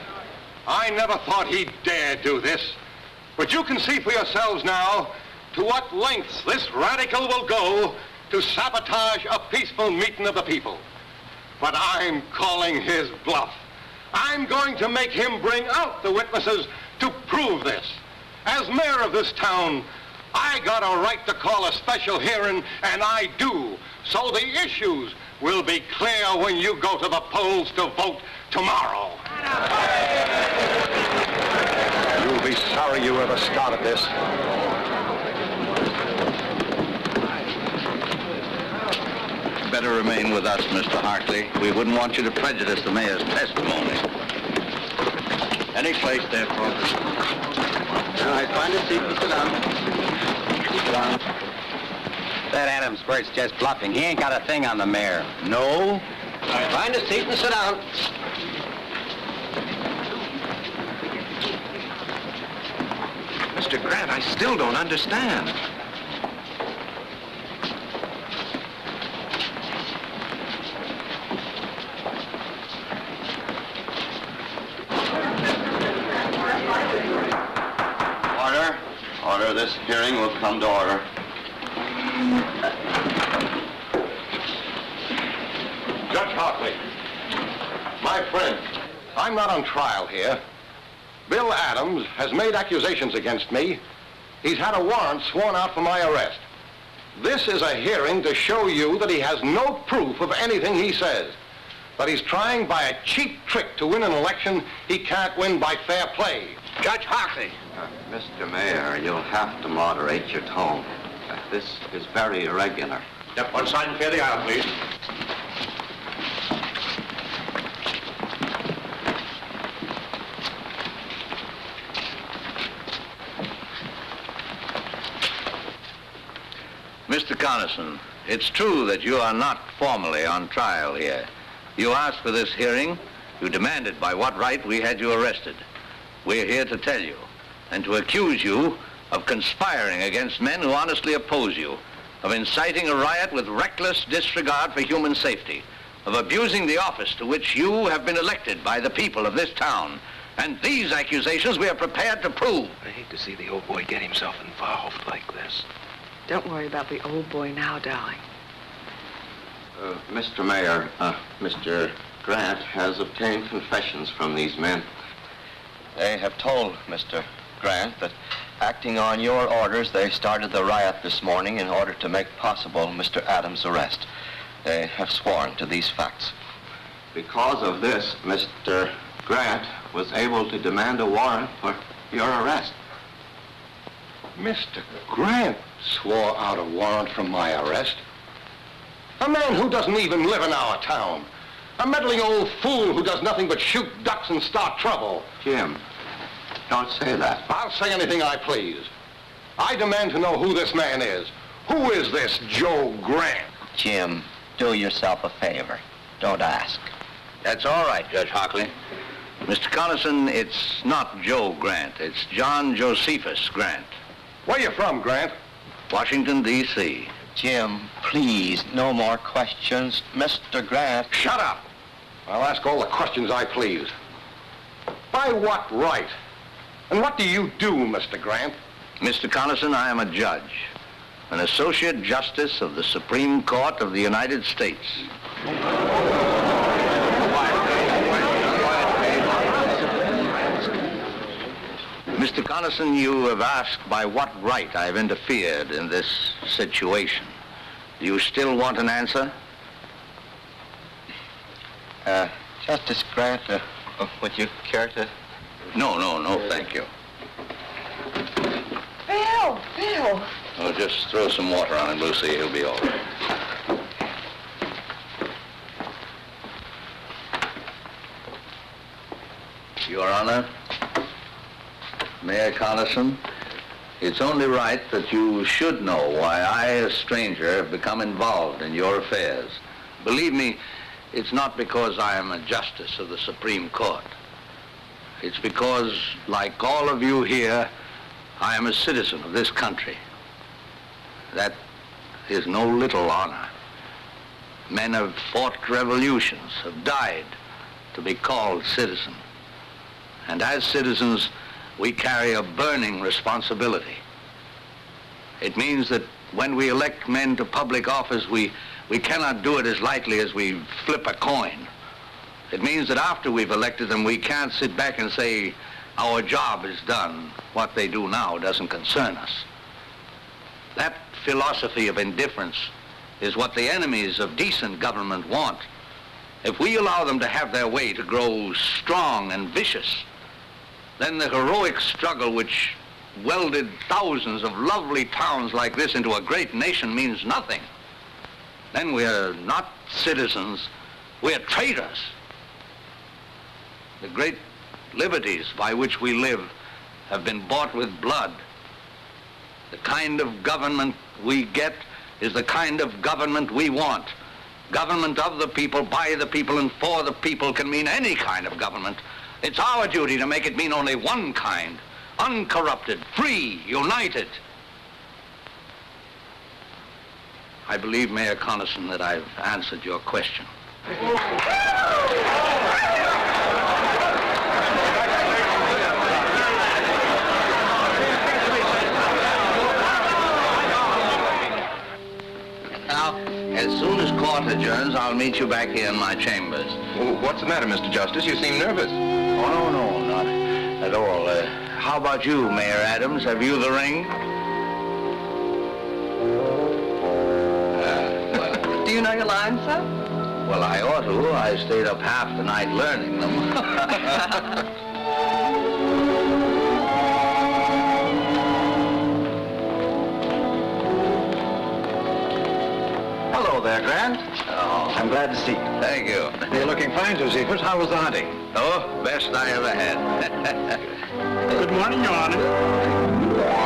I never thought he'd dare do this. But you can see for yourselves now to what lengths this radical will go to sabotage a peaceful meeting of the people. But I'm calling his bluff. I'm going to make him bring out the witnesses to prove this. As mayor of this town, I got a right to call a special hearing, and I do. So the issues will be clear when you go to the polls to vote tomorrow. You'll be sorry you ever started this. Better remain with us, Mr. Hockley. We wouldn't want you to prejudice the mayor's testimony. Any place there, folks. All right, find a seat and sit down. Sit down. That Adams bird's just bluffing. He ain't got a thing on the mayor. No? Find a seat and sit down. Mr. Grant, I still don't understand. Order. This hearing will come to order. Judge Hockley, my friend, I'm not on trial here. Bill Adams has made accusations against me. He's had a warrant sworn out for my arrest. This is a hearing to show you that he has no proof of anything he says. That he's trying by a cheap trick to win an election he can't win by fair play. Judge Hockley. Mr. Mayor, you'll have to moderate your tone. This is very irregular. Step one side and clear the aisle, please. Mr. Connison, it's true that you are not formally on trial here. You asked for this hearing. You demanded by what right we had you arrested. We're here to tell you and to accuse you of conspiring against men who honestly oppose you, of inciting a riot with reckless disregard for human safety, of abusing the office to which you have been elected by the people of this town. And these accusations we are prepared to prove. I hate to see the old boy get himself involved like this. Don't worry about the old boy now, darling. Mr. Mayor, Mr. Grant has obtained confessions from these men. They have told Mr. Grant that acting on your orders, they started the riot this morning in order to make possible Mr. Adams' arrest. They have sworn to these facts. Because of this, Mr. Grant was able to demand a warrant for your arrest. Mr. Grant swore out a warrant for my arrest. A man who doesn't even live in our town. A meddling old fool who does nothing but shoot ducks and start trouble. Jim, don't say that. I'll say anything I please. I demand to know who this man is. Who is this Joe Grant? Jim, do yourself a favor. Don't ask. That's all right, Judge Hockley. Mr. Connison, it's not Joe Grant. It's John Josephus Grant. Where you from, Grant? Washington, D.C. Jim, please, no more questions. Mr. Grant... Shut up! I'll ask all the questions I please. By what right? And what do you do, Mr. Grant? Mr. Connison, I am a judge, an Associate Justice of the Supreme Court of the United States. Mr. Connison, you have asked by what right I've interfered in this situation. Do you still want an answer? Justice Grant, would you care to... No, thank you. Bill! Oh, just throw some water on him, Lucy. He'll be all right. Your Honor, Mayor Connison, it's only right that you should know why I, a stranger, have become involved in your affairs. Believe me, it's not because I am a justice of the Supreme Court. It's because, like all of you here, I am a citizen of this country. That is no little honor. Men have fought revolutions, have died to be called citizen. And as citizens, we carry a burning responsibility. It means that when we elect men to public office, we cannot do it as lightly as we flip a coin. It means that after we've elected them, we can't sit back and say, our job is done. What they do now doesn't concern us. That philosophy of indifference is what the enemies of decent government want. If we allow them to have their way to grow strong and vicious, then the heroic struggle which welded thousands of lovely towns like this into a great nation means nothing. Then we're not citizens, we're traitors. The great liberties by which we live have been bought with blood. The kind of government we get is the kind of government we want. Government of the people, by the people, and for the people can mean any kind of government. It's our duty to make it mean only one kind, uncorrupted, free, united. I believe, Mayor Connison, that I've answered your question. Now, as soon as court adjourns, I'll meet you back here in my chambers. Well, what's the matter, Mr. Justice? You seem nervous. Oh, no, not at all. How about you, Mayor Adams? Have you the ring? Do you know your lines, sir? Well, I ought to. I stayed up half the night learning them. there, Grant. Oh, I'm glad to see you. Thank you. You're looking fine, Josephus. How was the hunting? Oh, best I ever had. Good morning, Your Honor.